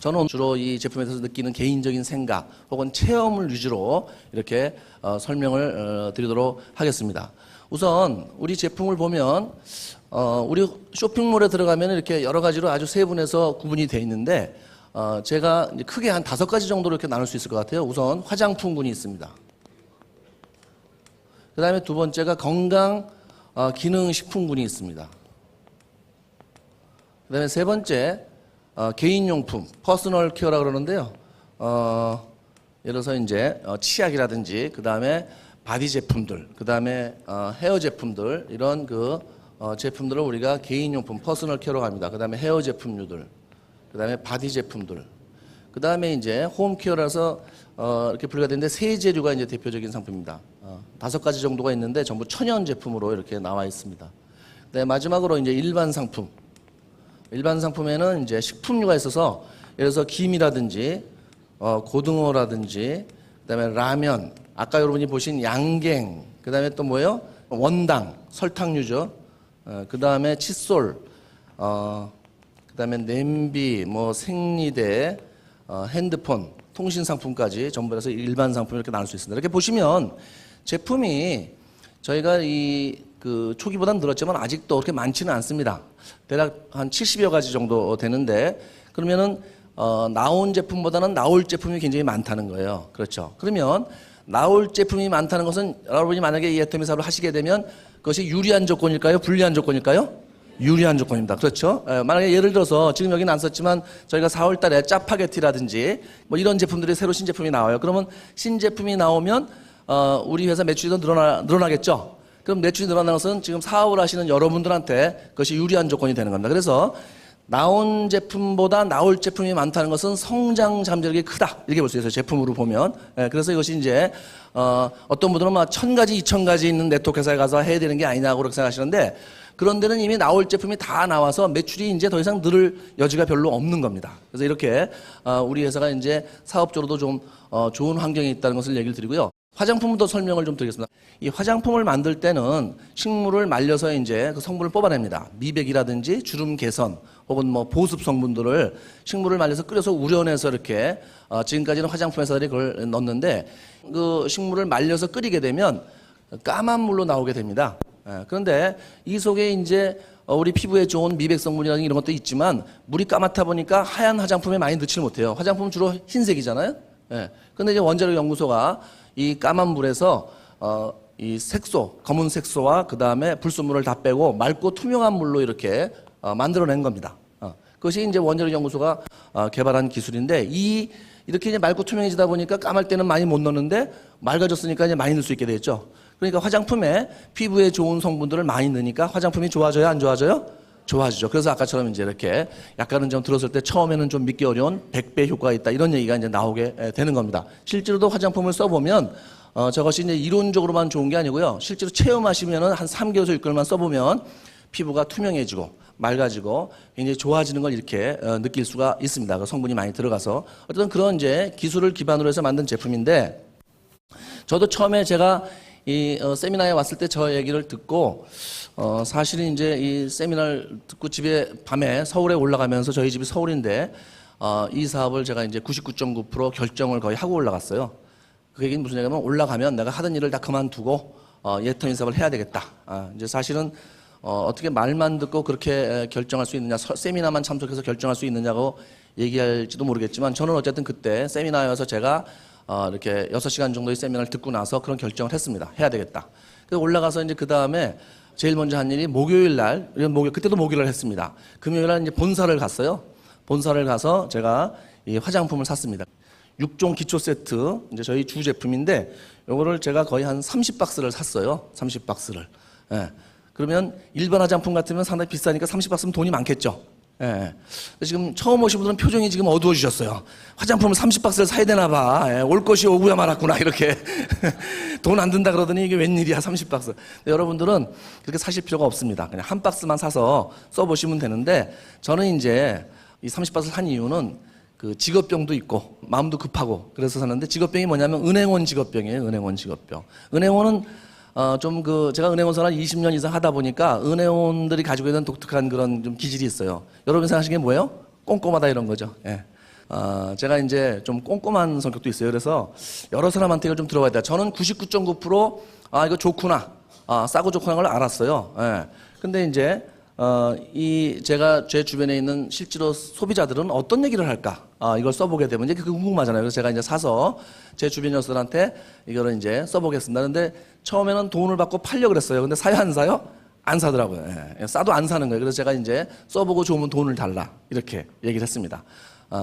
저는 주로 이 제품에 대해서 느끼는 개인적인 생각 혹은 체험을 위주로 이렇게 설명을 드리도록 하겠습니다. 우선 우리 제품을 보면 우리 쇼핑몰에 들어가면 이렇게 여러 가지로 아주 세분해서 구분이 되어 있는데 제가 이제 크게 한 5가지 정도로 이렇게 나눌 수 있을 것 같아요. 우선 화장품군이 있습니다. 그 다음에 두 번째가 건강 기능식품군이 있습니다. 그 다음에 세 번째 개인용품, 퍼스널 케어라 그러는데요. 예를 들어서 이제 치약이라든지 그 다음에 바디 제품들, 그 다음에 헤어 제품들 이런 그 제품들을 우리가 개인용품, 퍼스널 케어라고 합니다. 그 다음에 헤어 제품류들, 그 다음에 바디 제품들, 그 다음에 이제 홈 케어라서 이렇게 분류가 되는데 세제류가 이제 대표적인 상품입니다. 5가지 정도가 있는데 전부 천연 제품으로 이렇게 나와 있습니다. 네, 마지막으로 이제 일반 상품. 일반 상품에는 이제 식품류가 있어서 예를 들어서 김이라든지 고등어라든지 그다음에 라면, 아까 여러분이 보신 양갱, 그다음에 또 뭐예요? 원당, 설탕류죠. 그다음에 칫솔, 그다음에 냄비, 뭐 생리대, 핸드폰, 통신 상품까지 전부 해서 일반 상품 이렇게 나눌 수 있습니다. 이렇게 보시면 제품이 저희가 그 초기보다는 늘었지만 아직도 그렇게 많지는 않습니다. 대략 한 70여 가지 정도 되는데 그러면은 나온 제품보다는 나올 제품이 굉장히 많다는 거예요. 그렇죠. 그러면 나올 제품이 많다는 것은 여러분이 만약에 이 애터미 사업을 하시게 되면 그것이 유리한 조건일까요? 불리한 조건일까요? 유리한 조건입니다. 그렇죠. 만약에 예를 들어서 지금 여기는 안 썼지만 저희가 4월 달에 짜파게티라든지 뭐 이런 제품들이 새로 신제품이 나와요. 그러면 신제품이 나오면 우리 회사 매출이 더 늘어나겠죠. 그럼 매출이 늘어나는 것은 지금 사업을 하시는 여러분들한테 그것이 유리한 조건이 되는 겁니다. 그래서 나온 제품보다 나올 제품이 많다는 것은 성장 잠재력이 크다. 이렇게 볼 수 있어요. 제품으로 보면. 그래서 이것이 이제 어떤 분들은 막 1000가지, 2000가지 있는 네트워크 회사에 가서 해야 되는 게 아니냐고 그렇게 생각하시는데 그런 데는 이미 나올 제품이 다 나와서 매출이 이제 더 이상 늘을 여지가 별로 없는 겁니다. 그래서 이렇게 우리 회사가 이제 사업적으로도 좀 좋은 환경에 있다는 것을 얘기를 드리고요. 화장품도 설명을 좀 드리겠습니다. 이 화장품을 만들 때는 식물을 말려서 이제 그 성분을 뽑아냅니다. 미백이라든지 주름 개선 혹은 뭐 보습 성분들을 식물을 말려서 끓여서 우려내서 이렇게 지금까지는 화장품 회사들이 그걸 넣는데 그 식물을 말려서 끓이게 되면 까만 물로 나오게 됩니다. 그런데 이 속에 이제 우리 피부에 좋은 미백 성분이라는 이런 것도 있지만 물이 까맣다 보니까 하얀 화장품에 많이 넣지를 못해요. 화장품은 주로 흰색이잖아요. 그런데 이제 원자력 연구소가 이 까만 물에서 이 색소, 검은 색소와 그 다음에 불순물을 다 빼고 맑고 투명한 물로 이렇게 만들어낸 겁니다. 그것이 이제 원자력 연구소가 개발한 기술인데 이렇게 이제 맑고 투명해지다 보니까 까말 때는 많이 못 넣는데 맑아졌으니까 이제 많이 넣을 수 있게 되겠죠. 그러니까 화장품에 피부에 좋은 성분들을 많이 넣으니까 화장품이 좋아져요, 안 좋아져요? 좋아지죠. 그래서 아까처럼 이제 이렇게 약간은 좀 들었을 때 처음에는 좀 믿기 어려운 100배 효과가 있다. 이런 얘기가 이제 나오게 되는 겁니다. 실제로도 화장품을 써보면 저것이 이제 이론적으로만 좋은 게 아니고요. 실제로 체험하시면은 한 3개월에서 6개월만 써보면 피부가 투명해지고 맑아지고 굉장히 좋아지는 걸 이렇게 느낄 수가 있습니다. 그 성분이 많이 들어가서 어쨌든 그런 이제 기술을 기반으로 해서 만든 제품인데 저도 처음에 제가 이 세미나에 왔을 때 저 얘기를 듣고 사실은 이제 이 세미나를 듣고 집에 밤에 서울에 올라가면서 저희 집이 서울인데 이 사업을 제가 이제 99.9% 결정을 거의 하고 올라갔어요. 그 얘기는 무슨 얘기냐면 올라가면 내가 하던 일을 다 그만두고 애터미 사업을 해야 되겠다. 이제 사실은 어떻게 말만 듣고 그렇게 결정할 수 있느냐, 세미나만 참석해서 결정할 수 있느냐고 얘기할지도 모르겠지만 저는 어쨌든 그때 세미나에 와서 제가 이렇게 6시간 정도의 세미나를 듣고 나서 그런 결정을 했습니다. 해야 되겠다. 그래서 올라가서 이제 그 다음에 제일 먼저 한 일이 목요일 날, 그때도 목요일날 했습니다. 금요일 날 이제 본사를 갔어요. 본사를 가서 제가 이 화장품을 샀습니다. 6종 기초 세트, 이제 저희 주 제품인데, 요거를 제가 거의 한 30박스를 샀어요. 30박스를. 그러면 일반 화장품 같으면 상당히 비싸니까 30박스면 돈이 많겠죠. 지금 처음 오신 분들은 표정이 지금 어두워지셨어요. 화장품을 30박스를 사야 되나 봐. 올 것이 오고야 말았구나. 이렇게. 돈 안 든다 그러더니 이게 웬일이야, 30박스. 여러분들은 그렇게 사실 필요가 없습니다. 그냥 한 박스만 사서 써보시면 되는데, 저는 이제 이 30박스를 산 이유는 그 직업병도 있고, 마음도 급하고, 그래서 샀는데, 직업병이 뭐냐면 은행원 직업병이에요. 은행원 직업병. 은행원은 제가 은행원 생활 20년 이상 하다 보니까 은행원들이 가지고 있는 독특한 그런 좀 기질이 있어요. 여러분 생각하시는 게 뭐예요? 꼼꼼하다 이런 거죠. 제가 이제 좀 꼼꼼한 성격도 있어요. 그래서 여러 사람한테 이걸 좀 들어봐야 돼요. 저는 99.9% 이거 좋구나. 싸고 좋구나 걸 알았어요. 예. 근데 이제 제가 제 주변에 있는 실제로 소비자들은 어떤 얘기를 할까? 이걸 써보게 되면 이제 그게 궁금하잖아요. 그래서 제가 이제 사서 제 주변 녀석들한테 이거를 이제 써보겠습니다. 근데 처음에는 돈을 받고 팔려 그랬어요. 근데 사요, 안 사요? 안 사더라고요. 예. 싸도 안 사는 거예요. 그래서 제가 이제 써보고 좋으면 돈을 달라. 이렇게 얘기를 했습니다.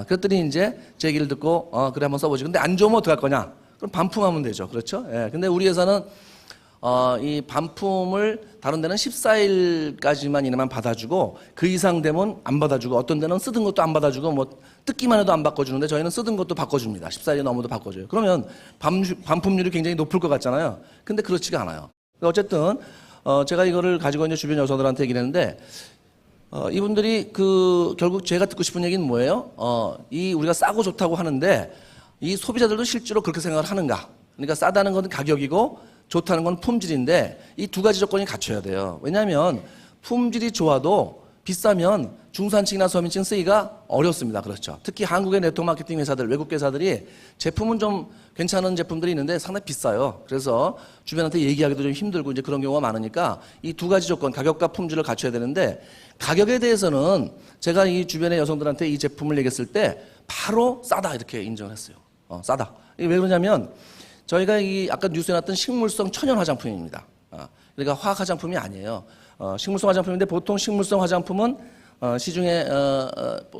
그랬더니 이제 제 얘기를 듣고, 그래, 한번 써보지. 근데 안 좋으면 어떡할 거냐? 그럼 반품하면 되죠. 그렇죠? 예. 근데 우리 회사는 이 반품을 다른 데는 14일까지만 이내만 받아주고 그 이상 되면 안 받아주고 어떤 데는 쓰던 것도 안 받아주고 뭐 뜯기만 해도 안 바꿔주는데 저희는 쓰던 것도 바꿔줍니다. 14일이 넘어도 바꿔줘요. 그러면 반품률이 굉장히 높을 것 같잖아요. 근데 그렇지가 않아요. 어쨌든 제가 이거를 가지고 있는 주변 여성들한테 얘기를 했는데 이분들이 결국 제가 듣고 싶은 얘기는 뭐예요? 우리가 싸고 좋다고 하는데 이 소비자들도 실제로 그렇게 생각을 하는가? 그러니까 싸다는 건 가격이고 좋다는 건 품질인데 이 두 가지 조건이 갖춰야 돼요. 왜냐하면 품질이 좋아도 비싸면 중산층이나 서민층 쓰기가 어렵습니다. 그렇죠. 특히 한국의 네트워크 마케팅 회사들, 외국 회사들이 제품은 좀 괜찮은 제품들이 있는데 상당히 비싸요. 그래서 주변한테 얘기하기도 좀 힘들고 이제 그런 경우가 많으니까 이 두 가지 조건, 가격과 품질을 갖춰야 되는데 가격에 대해서는 제가 이 주변의 여성들한테 이 제품을 얘기했을 때 바로 싸다 이렇게 인정을 했어요. 싸다. 이게 왜 그러냐면 저희가 아까 뉴스에 나왔던 식물성 천연 화장품입니다. 그러니까 화학 화장품이 아니에요. 식물성 화장품인데 보통 식물성 화장품은 시중에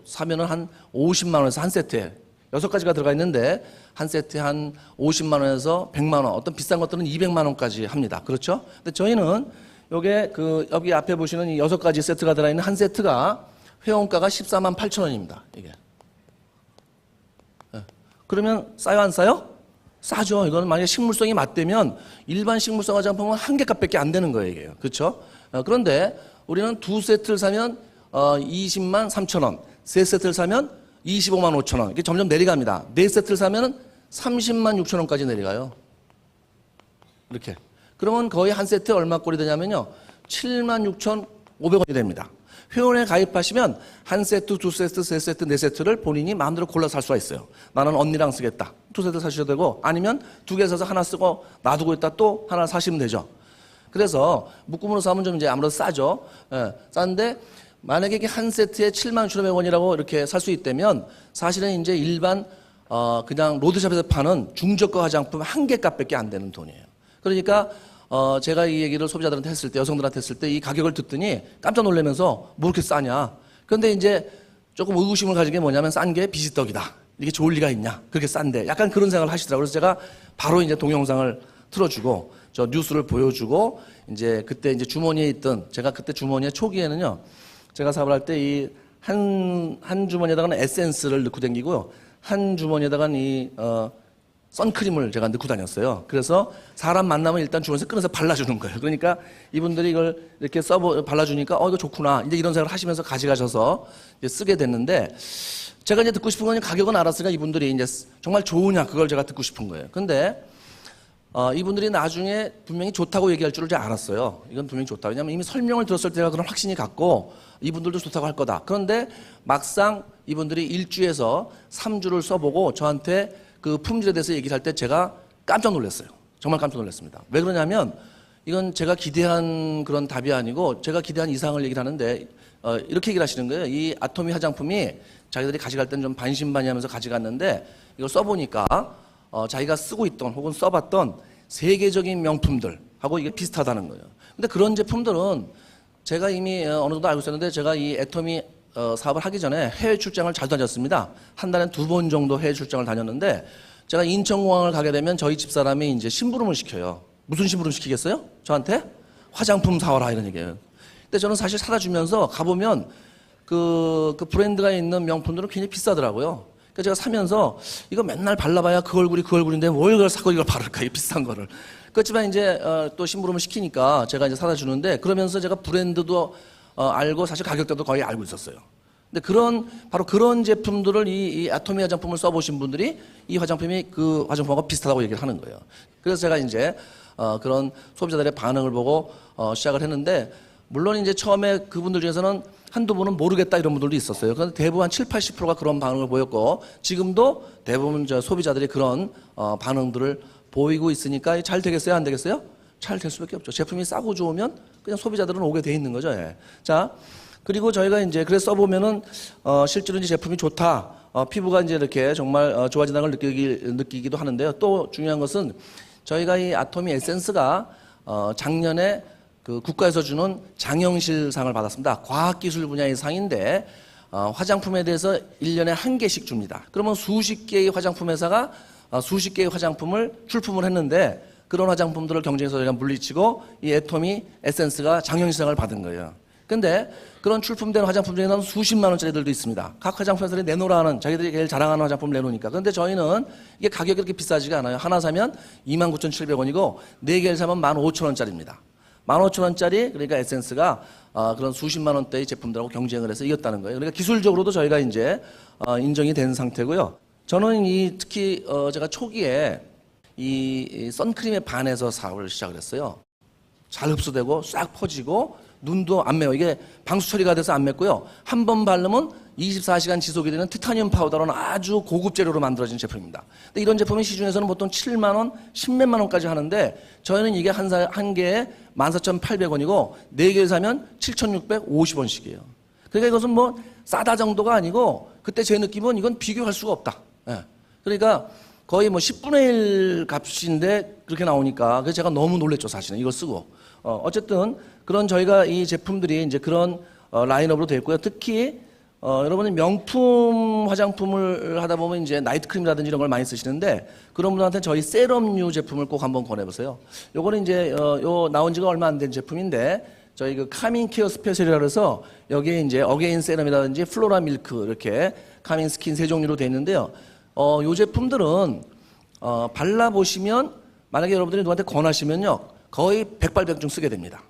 사면은 한 50만 원에서 한 세트에 6가지가 들어가 있는데 한 세트에 한 50만 원에서 100만 원, 어떤 비싼 것들은 200만 원까지 합니다. 그렇죠? 근데 저희는 여기 앞에 보시는 이 6가지 세트가 들어가 있는 한 세트가 회원가가 14만 8천 원입니다. 이게. 그러면 싸요, 안 싸요? 싸죠. 이거는 만약에 식물성이 맞대면 일반 식물성 화장품은 한 개 값밖에 안 되는 거예요, 이게요. 그렇죠? 그런데 우리는 두 세트를 사면 20만 3천 원, 세 세트를 사면 25만 5천 원. 이게 점점 내려갑니다. 네 세트를 사면 30만 6천 원까지 내려가요. 이렇게. 그러면 거의 한 세트에 얼마 꼴이 되냐면요. 7만 6천 500원이 됩니다. 회원에 가입하시면 한 세트, 두 세트, 세 세트, 네 세트를 본인이 마음대로 골라서 살 수가 있어요. 나는 언니랑 쓰겠다. 두 세트 사셔도 되고 아니면 두 개 사서 하나 쓰고 놔두고 있다 또 하나 사시면 되죠. 그래서 묶음으로 사면 좀 이제 아무래도 싸죠. 싼데 만약에 이게 한 세트에 7만 1,500원이라고 이렇게 살 수 있다면 사실은 이제 일반 그냥 로드샵에서 파는 중저가 화장품 한 개 값밖에 안 되는 돈이에요. 그러니까 제가 이 얘기를 소비자들한테 했을 때, 여성들한테 했을 때 이 가격을 듣더니 깜짝 놀라면서 뭐 이렇게 싸냐. 그런데 이제 조금 의구심을 가진 게 뭐냐면 싼 게 비지떡이다. 이게 좋을 리가 있냐. 그렇게 싼데. 약간 그런 생각을 하시더라고요. 그래서 제가 바로 이제 동영상을 틀어주고 저 뉴스를 보여주고 이제 그때 이제 주머니에 있던 제가 그때 주머니에 초기에는요. 제가 사업을 할 때 이 한 주머니에다가는 에센스를 넣고 다니고요. 한 주머니에다가는 선크림을 제가 넣고 다녔어요. 그래서 사람 만나면 일단 주머니에서 끊어서 발라주는 거예요. 그러니까 이분들이 이걸 이렇게 발라주니까 이거 좋구나. 이제 이런 생각을 하시면서 가져가셔서 이제 쓰게 됐는데 제가 이제 듣고 싶은 건 가격은 알았으니까 이분들이 이제 정말 좋으냐 그걸 제가 듣고 싶은 거예요. 근데 이분들이 나중에 분명히 좋다고 얘기할 줄을 제가 알았어요. 이건 분명히 좋다. 왜냐하면 이미 설명을 들었을 때가 그런 확신이 갔고 이분들도 좋다고 할 거다. 그런데 막상 이분들이 1주에서 3주를 써보고 저한테 그 품질에 대해서 얘기를 할 때 제가 깜짝 놀랐어요. 정말 깜짝 놀랐습니다. 왜 그러냐면 이건 제가 기대한 그런 답이 아니고 제가 기대한 이상을 얘기를 하는데 이렇게 얘기를 하시는 거예요. 이 아토미 화장품이 자기들이 가져갈 때는 좀 반신반의하면서 가져갔는데 이걸 써보니까 자기가 쓰고 있던 혹은 써봤던 세계적인 명품들하고 이게 비슷하다는 거예요. 근데 그런 제품들은 제가 이미 어느 정도 알고 있었는데 제가 이 애터미 사업을 하기 전에 해외 출장을 잘 다녔습니다. 한 달에 2번 정도 해외 출장을 다녔는데 제가 인천공항을 가게 되면 저희 집사람이 이제 심부름을 시켜요. 무슨 심부름 시키겠어요? 저한테? 화장품 사와라 이런 얘기예요. 근데 저는 사실 사다 주면서 가보면 그 브랜드가 있는 명품들은 굉장히 비싸더라고요. 그러니까 제가 사면서 이거 맨날 발라봐야 그 얼굴이 그 얼굴인데 뭘 이걸 사고 이걸 바를까 이 비싼 거를. 그렇지만 이제 또 심부름을 시키니까 제가 이제 사다 주는데 그러면서 제가 브랜드도 알고 사실 가격대도 거의 알고 있었어요. 근데 바로 그런 제품들을 이 아토미 화장품을 써보신 분들이 이 화장품이 그 화장품하고 비슷하다고 얘기를 하는 거예요. 그래서 제가 이제 그런 소비자들의 반응을 보고 시작을 했는데 물론 이제 처음에 그분들 중에서는 한두 분은 모르겠다 이런 분들도 있었어요. 그런데 대부분 한 7, 80%가 그런 반응을 보였고 지금도 대부분 소비자들이 그런 반응들을 보이고 있으니까 잘 되겠어요? 안 되겠어요? 잘 될 수밖에 없죠. 제품이 싸고 좋으면 그냥 소비자들은 오게 돼 있는 거죠. 예. 자, 그리고 저희가 이제 그래서 써보면은 실제로 이제 제품이 좋다. 피부가 이제 이렇게 정말 좋아진다는 걸 느끼기도 하는데요. 또 중요한 것은 저희가 이 아토미 에센스가 작년에 그 국가에서 주는 장영실상을 받았습니다. 과학기술 분야의 상인데 화장품에 대해서 1년에 한 개씩 줍니다. 그러면 수십 개의 화장품 회사가 수십 개의 화장품을 출품을 했는데 그런 화장품들을 경쟁에서 저희가 물리치고 이 애토미 에센스가 장영실상을 받은 거예요. 근데 그런 출품된 화장품 중에는 수십만 원짜리들도 있습니다. 각 화장품 회사들이 내놓으라 하는 자기들이 제일 자랑하는 화장품을 내놓으니까. 그런데 저희는 이게 가격이 그렇게 비싸지가 않아요. 하나 사면 29,700원이고 4개를 사면 15,000원짜리입니다. 15,000원짜리 그러니까 에센스가 그런 수십만 원대의 제품들하고 경쟁을 해서 이겼다는 거예요. 그러니까 기술적으로도 저희가 이제 인정이 된 상태고요. 저는 특히 제가 초기에 이 선크림에 반해서 사업을 시작을 했어요. 잘 흡수되고 싹 퍼지고 눈도 안 매워. 이게 방수 처리가 돼서 안 맵고요. 한 번 바르면 24시간 지속이 되는 티타늄 파우더로는 아주 고급 재료로 만들어진 제품입니다. 근데 이런 제품이 시중에서는 보통 7만 원, 10몇만 원까지 하는데 저희는 이게 한 개에 14,800원이고 4개를 사면 7,650원씩이에요. 그러니까 이것은 뭐 싸다 정도가 아니고 그때 제 느낌은 이건 비교할 수가 없다. 예. 그러니까 거의 뭐 10분의 1 값인데 그렇게 나오니까 그래서 제가 너무 놀랬죠, 사실은. 이걸 쓰고. 어쨌든 그런 저희가 이 제품들이 이제 그런 라인업으로 되어 있고요. 특히 여러분이 명품 화장품을 하다 보면 이제 나이트크림이라든지 이런 걸 많이 쓰시는데 그런 분들한테 저희 세럼류 제품을 꼭 한번 권해보세요. 요거는 이제 요 나온 지가 얼마 안 된 제품인데 저희 그 카밍 케어 스페셜이라고 해서 여기에 이제 어게인 세럼이라든지 플로라 밀크 이렇게 카밍 스킨 세 종류로 되어 있는데요. 요 제품들은 발라보시면 만약에 여러분들이 누구한테 권하시면요 거의 백발백중 쓰게 됩니다.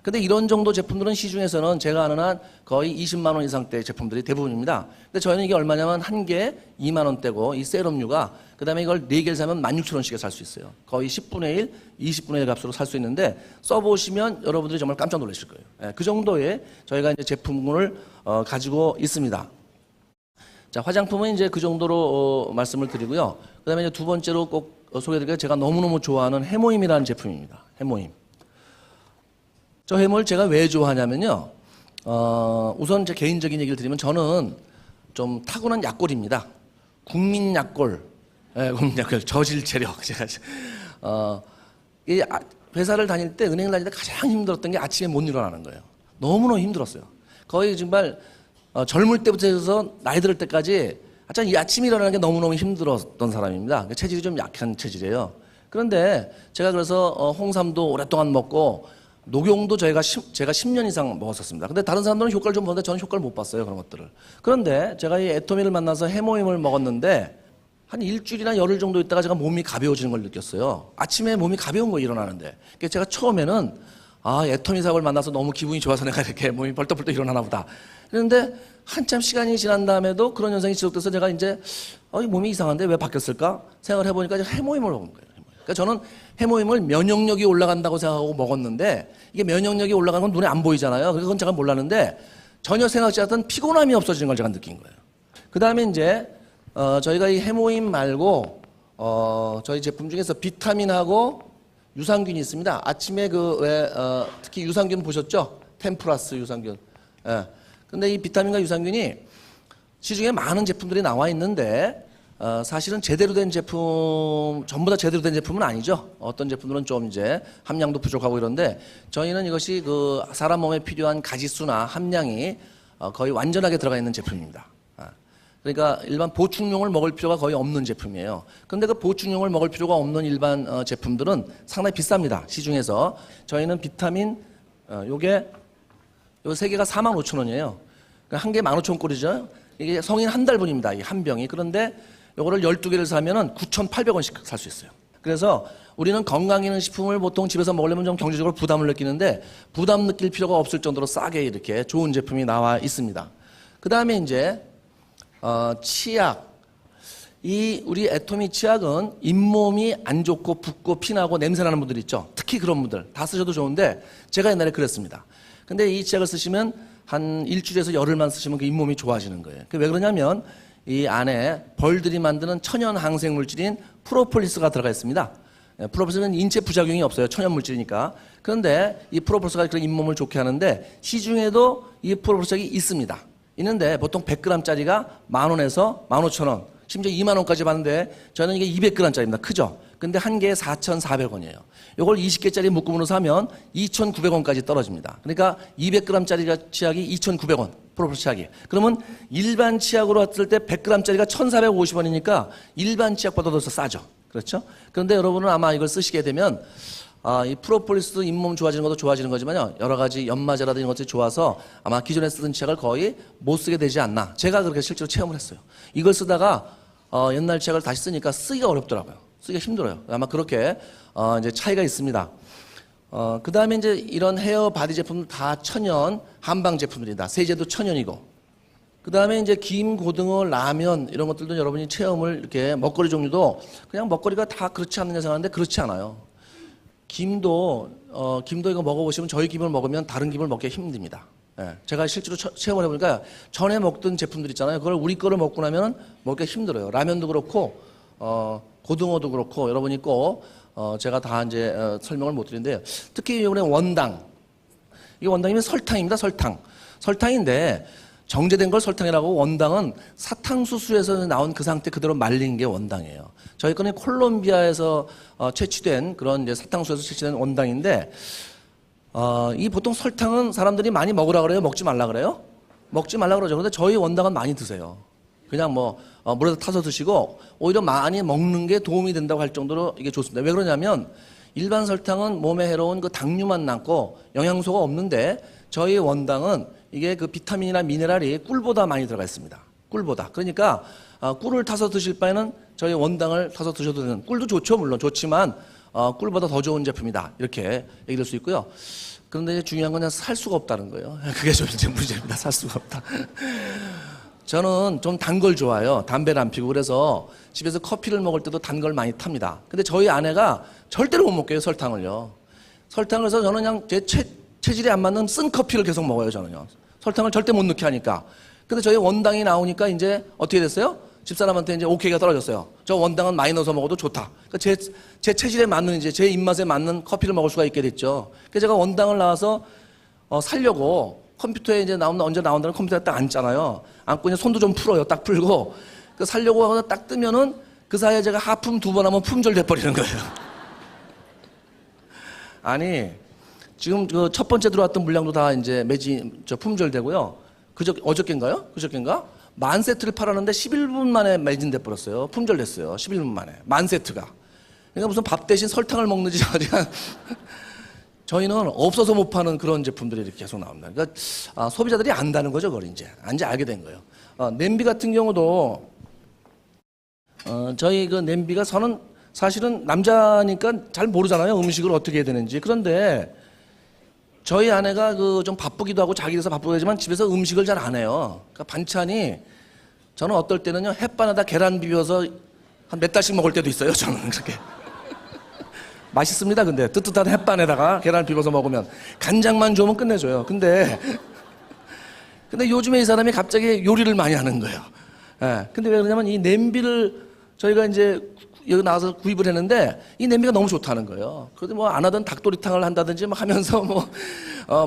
근데 이런 정도 제품들은 시중에서는 제가 아는 한 거의 20만 원 이상대의 제품들이 대부분입니다. 근데 저희는 이게 얼마냐면 한 개에 2만 원대고 이 세럼류가 그다음에 이걸 4개를 사면 16,000원씩에 살 수 있어요. 거의 10분의 1, 20분의 1 값으로 살 수 있는데 써보시면 여러분들이 정말 깜짝 놀라실 거예요. 예, 그 정도의 저희가 이제 제품군을 가지고 있습니다. 자, 화장품은 이제 그 정도로 말씀을 드리고요. 그다음에 이제 두 번째로 꼭 소개드릴게요. 제가 너무너무 좋아하는 해모임이라는 제품입니다. 해모임. 저 해모를 제가 왜 좋아하냐면요. 우선 제 개인적인 얘기를 드리면 저는 좀 타고난 약골입니다. 국민 약골. 예, 국민 약골. 저질 체력. 제가 이 회사를 다닐 때 은행을 다닐 때 가장 힘들었던 게 아침에 못 일어나는 거예요. 너무너무 힘들었어요. 거의 정말 젊을 때부터 해서 나이 들을 때까지 하여튼 이 아침에 일어나는 게 너무너무 힘들었던 사람입니다. 체질이 좀 약한 체질이에요. 그런데 제가 그래서 홍삼도 오랫동안 먹고 녹용도 제가 10년 이상 먹었었습니다. 근데 다른 사람들은 효과를 좀 보는데 저는 효과를 못 봤어요. 그런 것들을. 그런데 제가 이 애토미를 만나서 해모임을 먹었는데 한 일주일이나 열흘 정도 있다가 제가 몸이 가벼워지는 걸 느꼈어요. 아침에 몸이 가벼운 거 일어나는데. 그래서 제가 처음에는 애토미 사업을 만나서 너무 기분이 좋아서 내가 이렇게 몸이 벌떡벌떡 일어나나 보다. 그런데 한참 시간이 지난 다음에도 그런 현상이 지속돼서 제가 이제 이 몸이 이상한데 왜 바뀌었을까 생각을 해보니까 해모임을 먹은 거예요. 그러니까 저는 해모임을 면역력이 올라간다고 생각하고 먹었는데 이게 면역력이 올라가는 건 눈에 안 보이잖아요. 그래서 그건 제가 몰랐는데 전혀 생각지 않았던 피곤함이 없어지는 걸 제가 느낀 거예요. 그 다음에 이제 저희가 이 해모임 말고 저희 제품 중에서 비타민하고 유산균이 있습니다. 아침에 특히 유산균 보셨죠? 템플러스 유산균. 예. 근데 이 비타민과 유산균이 시중에 많은 제품들이 나와 있는데 사실은 제대로 된 제품, 전부 다 제대로 된 제품은 아니죠. 어떤 제품들은 좀 이제 함량도 부족하고 이런데 저희는 이것이 그 사람 몸에 필요한 가지수나 함량이 거의 완전하게 들어가 있는 제품입니다. 그러니까 일반 보충용을 먹을 필요가 거의 없는 제품이에요. 그런데 그 보충용을 먹을 필요가 없는 일반 제품들은 상당히 비쌉니다. 시중에서. 저희는 비타민 요게 요 세 개가 45,000원이에요. 그러니까 한 개에 15,000원꼴이죠. 이게 성인 한 달분입니다. 이 한 병이. 그런데 요거를 12개를 사면은 9,800원씩 살 수 있어요. 그래서 우리는 건강기능식품을 보통 집에서 먹으려면 좀 경제적으로 부담을 느끼는데 부담 느낄 필요가 없을 정도로 싸게 이렇게 좋은 제품이 나와 있습니다. 그 다음에 이제 치약. 우리 애토미 치약은 잇몸이 안 좋고 붓고 피나고 냄새나는 분들 있죠. 특히 그런 분들 다 쓰셔도 좋은데 제가 옛날에 그랬습니다. 근데 이 치약을 쓰시면 한 일주일에서 열흘만 쓰시면 그 잇몸이 좋아지는 거예요. 왜 그러냐면 이 안에 벌들이 만드는 천연 항생 물질인 프로폴리스가 들어가 있습니다. 프로폴리스는 인체 부작용이 없어요. 천연 물질이니까. 그런데 이 프로폴리스가 그런 잇몸을 좋게 하는데 시중에도 이 프로폴리스가 있습니다. 있는데 보통 100g짜리가 10,000원에서 15,000원, 심지어 20,000원까지 받는데 저는 이게 200g짜리입니다. 크죠? 근데 한 개에 4,400원이에요. 이걸 20개짜리 묶음으로 사면 2,900원까지 떨어집니다. 그러니까 200g짜리 치약이 2,900원. 프로폴리스 치약이. 그러면 일반 치약으로 봤을 때 100g짜리가 1,450원이니까 일반 치약보다 더 싸죠. 그렇죠? 그런데 여러분은 아마 이걸 쓰시게 되면 이 프로폴리스도 잇몸 좋아지는 것도 좋아지는 거지만요. 여러 가지 연마제라든지 이런 것들이 좋아서 아마 기존에 쓰던 치약을 거의 못 쓰게 되지 않나. 제가 그렇게 실제로 체험을 했어요. 이걸 쓰다가 옛날 치약을 다시 쓰니까 쓰기가 어렵더라고요. 쓰기가 힘들어요. 아마 그렇게 이제 차이가 있습니다. 그 다음에 이제 이런 헤어 바디 제품은 다 천연 한방 제품들이다. 세제도 천연이고. 그 다음에 이제 김, 고등어, 라면 이런 것들도 여러분이 체험을 이렇게 먹거리 종류도 그냥 먹거리가 다 그렇지 않느냐 생각하는데 그렇지 않아요. 김도 이거 먹어보시면 저희 김을 먹으면 다른 김을 먹기가 힘듭니다. 예, 제가 실제로 체험을 해보니까 전에 먹던 제품들 있잖아요. 그걸 우리 거를 먹고 나면 먹기가 힘들어요. 라면도 그렇고 고등어도 그렇고 여러분이 꼭 제가 다 이제 설명을 못 드리는데요. 특히 이번에 원당, 이게 원당이면 설탕입니다. 설탕인데 정제된 걸 설탕이라고. 원당은 사탕수수에서 나온 그 상태 그대로 말린 게 원당이에요. 저희 거는 콜롬비아에서 채취된 그런 이제 사탕수수에서 채취된 원당인데 이 보통 설탕은 사람들이 많이 먹으라 그래요? 먹지 말라 그래요? 먹지 말라 그러죠. 근데 저희 원당은 많이 드세요. 그냥 물에다 타서 드시고 오히려 많이 먹는 게 도움이 된다고 할 정도로 이게 좋습니다. 왜 그러냐면 일반 설탕은 몸에 해로운 그 당류만 남고 영양소가 없는데 저희 원당은 이게 그 비타민이나 미네랄이 꿀보다 많이 들어가 있습니다. 꿀보다. 그러니까 꿀을 타서 드실 바에는 저희 원당을 타서 드셔도 되는. 꿀도 좋죠. 물론 좋지만 꿀보다 더 좋은 제품이다. 이렇게 얘기할 수 있고요. 그런데 중요한 건 그냥 살 수가 없다는 거예요. 그게 좀 이제 문제입니다. 살 수가 없다. 저는 좀 단 걸 좋아해요. 담배를 안 피고. 그래서 집에서 커피를 먹을 때도 단 걸 많이 탑니다. 근데 저희 아내가 절대로 못 먹게요. 설탕을요. 설탕을 해서 저는 그냥 제 체질에 안 맞는 쓴 커피를 계속 먹어요. 저는요. 설탕을 절대 못 넣게 하니까. 근데 저희 원당이 나오니까 이제 어떻게 됐어요? 집사람한테 이제 오케이가 떨어졌어요. 저 원당은 많이 넣어서 먹어도 좋다. 그러니까 제 체질에 맞는 이제 제 입맛에 맞는 커피를 먹을 수가 있게 됐죠. 그래서 제가 원당을 나와서 살려고 컴퓨터에 이제 언제 나온다는 컴퓨터에 딱 앉잖아요. 앉고 이제 손도 좀 풀어요. 딱 풀고. 그 살려고 하고 딱 뜨면은 그 사이에 제가 하품 2번 하면 품절 돼버리는 거예요. 아니, 지금 그 첫 번째 들어왔던 물량도 다 이제 품절되고요. 어저께인가요? 그저께인가? 10,000세트를 팔았는데 11분 만에 매진돼 버렸어요. 품절됐어요. 11분 만에. 10,000세트가. 그러니까 무슨 밥 대신 설탕을 먹는지 그냥 저희는 없어서 못 파는 그런 제품들이 이렇게 계속 나옵니다. 그러니까 소비자들이 안다는 거죠, 그걸 이제 알게 된 거예요. 냄비 같은 경우도 저희 그 냄비가 저는 사실은 남자니까 잘 모르잖아요, 음식을 어떻게 해야 되는지. 그런데 저희 아내가 그 좀 바쁘기도 하고 자기라서 바쁘고 하지만 집에서 음식을 잘 안 해요. 그러니까 반찬이 저는 어떨 때는요 햇반에다 계란 비벼서 한 몇 달씩 먹을 때도 있어요. 저는 그렇게. 맛있습니다. 근데 뜨뜻한 햇반에다가 계란 비벼서 먹으면 간장만 주면 끝내줘요. 근데 요즘에 이 사람이 갑자기 요리를 많이 하는 거예요. 예. 근데 왜 그러냐면 이 냄비를 저희가 이제 여기 나와서 구입을 했는데 이 냄비가 너무 좋다는 거예요. 그래도 뭐 안 하던 닭도리탕을 한다든지 뭐 하면서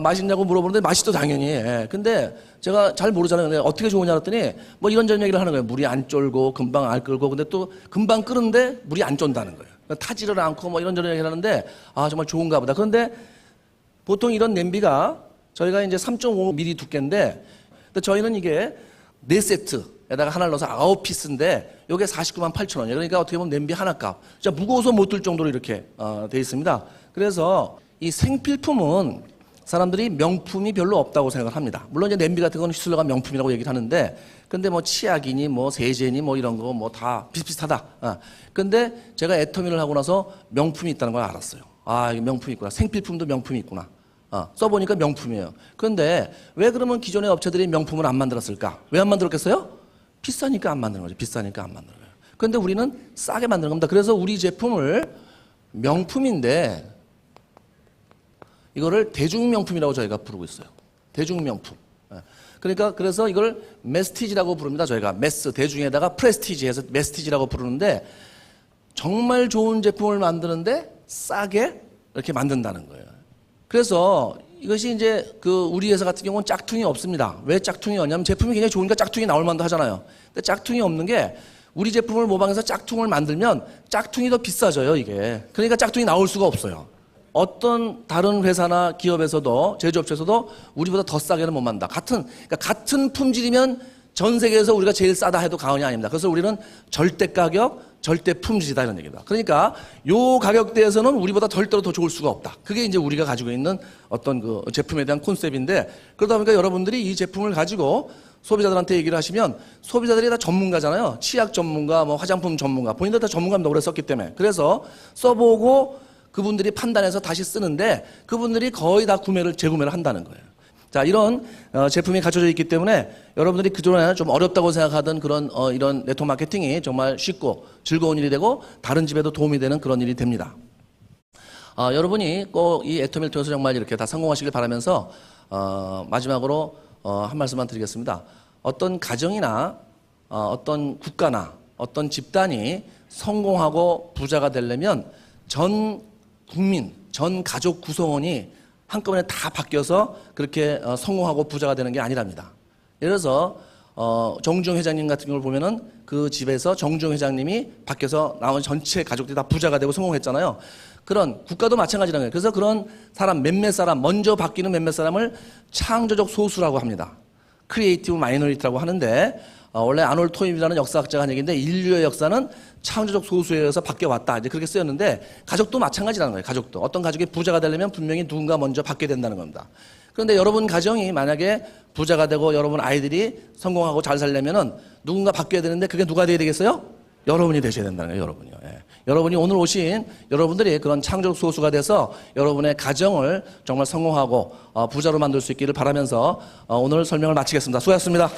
맛있냐고 물어보는데 맛있죠 당연히. 예. 근데 제가 잘 모르잖아요. 근데 어떻게 좋으냐 그랬더니 뭐 이런저런 얘기를 하는 거예요. 물이 안 쫄고 금방 안 끓고 근데 또 금방 끓는데 물이 안 쫀다는 거예요. 타지를 않고 뭐 이런저런 얘기를 하는데 정말 좋은가 보다. 그런데 보통 이런 냄비가 저희가 이제 3.5mm 두께인데 근데 저희는 이게 4세트에다가 하나를 넣어서 9피스인데 이게 498,000원이에요. 그러니까 어떻게 보면 냄비 하나 값. 진짜 무거워서 못 들 정도로 이렇게 돼 있습니다. 그래서 이 생필품은 사람들이 명품이 별로 없다고 생각을 합니다. 물론 이제 냄비 같은 건 휘슬러가 명품이라고 얘기를 하는데 근데 뭐 치약이니 뭐 세제니 뭐 이런 거 뭐 다 비슷비슷하다. 근데 제가 애터미를 하고 나서 명품이 있다는 걸 알았어요. 이게 명품이 있구나. 생필품도 명품이 있구나. 써보니까 명품이에요. 그런데 왜 그러면 기존의 업체들이 명품을 안 만들었을까? 왜 안 만들었겠어요? 비싸니까 안 만드는 거죠. 비싸니까 안 만드는 거예요. 그런데 우리는 싸게 만드는 겁니다. 그래서 우리 제품을 명품인데 이거를 대중명품이라고 저희가 부르고 있어요. 대중명품. 예. 그러니까 그래서 이걸 메스티지라고 부릅니다. 저희가 메스 대중에다가 프레스티지 해서 메스티지라고 부르는데 정말 좋은 제품을 만드는데 싸게 이렇게 만든다는 거예요. 그래서 이것이 이제 우리 회사 같은 경우는 짝퉁이 없습니다. 왜 짝퉁이 없냐면 제품이 굉장히 좋으니까 짝퉁이 나올 만도 하잖아요. 근데 짝퉁이 없는 게 우리 제품을 모방해서 짝퉁을 만들면 짝퉁이 더 비싸져요, 이게. 그러니까 짝퉁이 나올 수가 없어요. 어떤 다른 회사나 기업에서도 제조업체에서도 우리보다 더 싸게는 못 만든다. 같은 품질이면 전 세계에서 우리가 제일 싸다 해도 과언이 아닙니다. 그래서 우리는 절대 가격, 절대 품질이다 이런 얘기다. 그러니까 요 가격대에서는 우리보다 절대로 더 좋을 수가 없다. 그게 이제 우리가 가지고 있는 어떤 그 제품에 대한 콘셉트인데 그러다 보니까 여러분들이 이 제품을 가지고 소비자들한테 얘기를 하시면 소비자들이 다 전문가잖아요. 치약 전문가, 뭐 화장품 전문가, 본인들 다 전문가입니다. 오래 썼기 때문에. 그래서 써보고 그분들이 판단해서 다시 쓰는데 그분들이 거의 다 재구매를 한다는 거예요. 자, 이런 제품이 갖춰져 있기 때문에 여러분들이 그전에는 좀 어렵다고 생각하던 그런 이런 네트워크 마케팅이 정말 쉽고 즐거운 일이 되고 다른 집에도 도움이 되는 그런 일이 됩니다. 여러분이 꼭 이 애터미를 통해서 정말 이렇게 다 성공하시길 바라면서 마지막으로 한 말씀만 드리겠습니다. 어떤 가정이나 어떤 국가나 어떤 집단이 성공하고 부자가 되려면 전 국민, 전 가족 구성원이 한꺼번에 다 바뀌어서 그렇게 성공하고 부자가 되는 게 아니랍니다. 예를 들어서 정주영 회장님 같은 경우를 보면은 그 집에서 정주영 회장님이 바뀌어서 나온 전체 가족들이 다 부자가 되고 성공했잖아요. 그런 국가도 마찬가지라는 거예요. 그래서 그런 사람 몇몇 사람 먼저 바뀌는 몇몇 사람을 창조적 소수라고 합니다. 크리에이티브 마이너리티라고 하는데 원래 아놀드 토임이라는 역사학자가 한 얘기인데 인류의 역사는 창조적 소수에 의해서 바뀌어왔다. 이제 그렇게 쓰였는데 가족도 마찬가지라는 거예요. 가족도. 어떤 가족이 부자가 되려면 분명히 누군가 먼저 바뀌게 된다는 겁니다. 그런데 여러분 가정이 만약에 부자가 되고 여러분 아이들이 성공하고 잘 살려면은 누군가 바뀌어야 되는데 그게 누가 돼야 되겠어요? 여러분이 되셔야 된다는 거예요. 여러분이요. 예. 여러분이 오늘 오신 여러분들이 그런 창조적 소수가 돼서 여러분의 가정을 정말 성공하고 부자로 만들 수 있기를 바라면서 오늘 설명을 마치겠습니다. 수고하셨습니다.